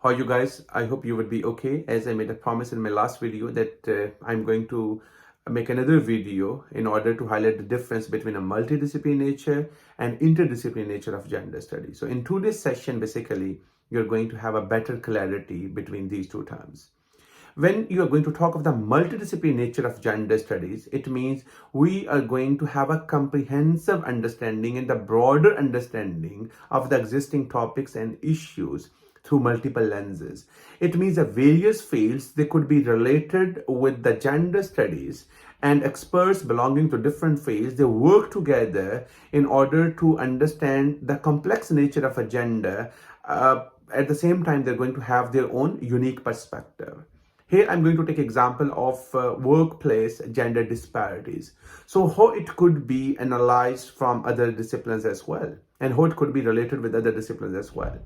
How are you guys? I hope you would be okay. As I made a promise in my last video that I'm going to make another video in order to highlight the difference between a multidisciplinary nature and interdisciplinary nature of gender studies. So in today's session, basically, you're going to have a better clarity between these two terms. When you are going to talk of the multidisciplinary nature of gender studies, it means we are going to have a comprehensive understanding and a broader understanding of the existing topics and issues through multiple lenses. It means that various fields, they could be related with the gender studies, and experts belonging to different fields, they work together in order to understand the complex nature of a gender. At the same time, they're going to have their own unique perspective. Here, I'm going to take example of workplace gender disparities. So how it could be analyzed from other disciplines as well, and how it could be related with other disciplines as well.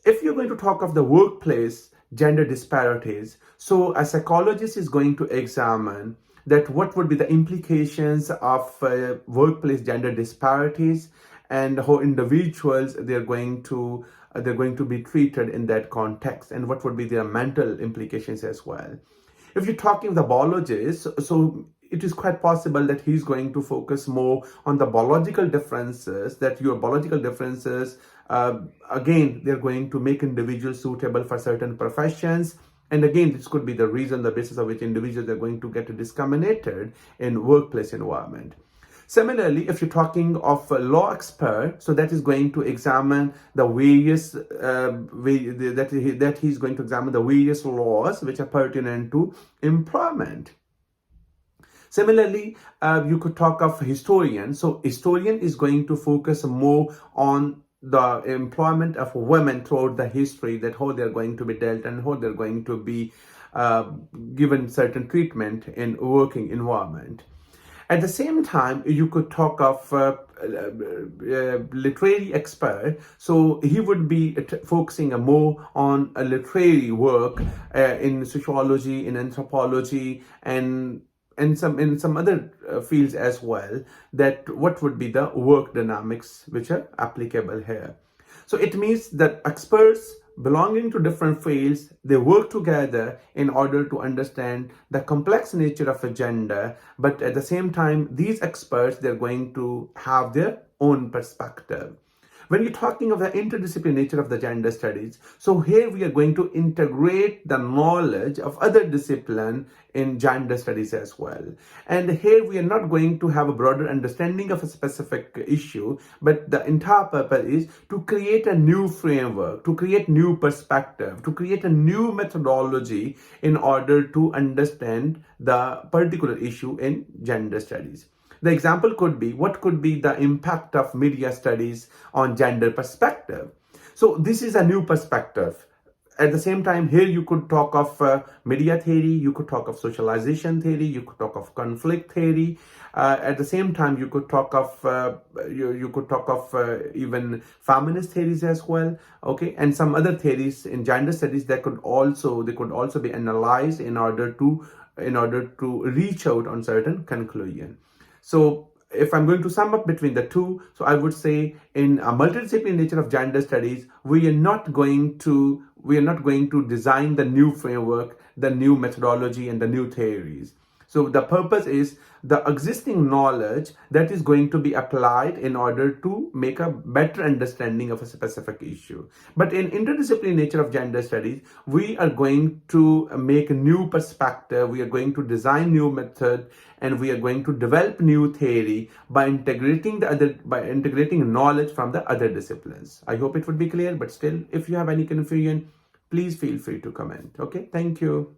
If you're going to talk of the workplace gender disparities, so a psychologist is going to examine that what would be the implications of workplace gender disparities and how individuals they're going to be treated in that context, and what would be their mental implications as well. If you're talking of the biologist, so it is quite possible that he's going to focus more on the biological differences, that your biological differences, again, they're going to make individuals suitable for certain professions. And again, this could be the reason, the basis of which individuals are going to get discriminated in workplace environment. Similarly, if you're talking of a law expert, so that is going to examine the various that he's going to examine the various laws which are pertinent to employment. Similarly, you could talk of historian. So historian is going to focus more on the employment of women throughout the history, that how they're going to be dealt and how they're going to be given certain treatment in working environment. At the same time, you could talk of literary expert. So he would be focusing more on a literary work in sociology, in anthropology, and in some other fields as well, that what would be the work dynamics which are applicable here. So it means that experts belonging to different fields, they work together in order to understand the complex nature of a gender, but at the same time, these experts, they're going to have their own perspective. When you're talking of the interdisciplinary nature of the gender studies, so here we are going to integrate the knowledge of other discipline in gender studies as well. And here we are not going to have a broader understanding of a specific issue, but the entire purpose is to create a new framework, to create new perspective, to create a new methodology in order to understand the particular issue in gender studies. The example could be, what could be the impact of media studies on gender perspective? So this is a new perspective. At the same time, here you could talk of media theory, you could talk of socialization theory, you could talk of conflict theory. At the same time, you could talk of even feminist theories as well, okay, and some other theories in gender studies that could also be analyzed in order to reach out on certain conclusion. So if I'm going to sum up between the two, so I would say in a multidisciplinary nature of gender studies, we are not going to design the new framework, the new methodology, and the new theories. So the purpose is the existing knowledge that is going to be applied in order to make a better understanding of a specific issue. But in interdisciplinary nature of gender studies, we are going to make a new perspective, we are going to design new method, and we are going to develop new theory by integrating knowledge from the other disciplines. I hope it would be clear, but still, if you have any confusion, please feel free to comment. Okay, thank you.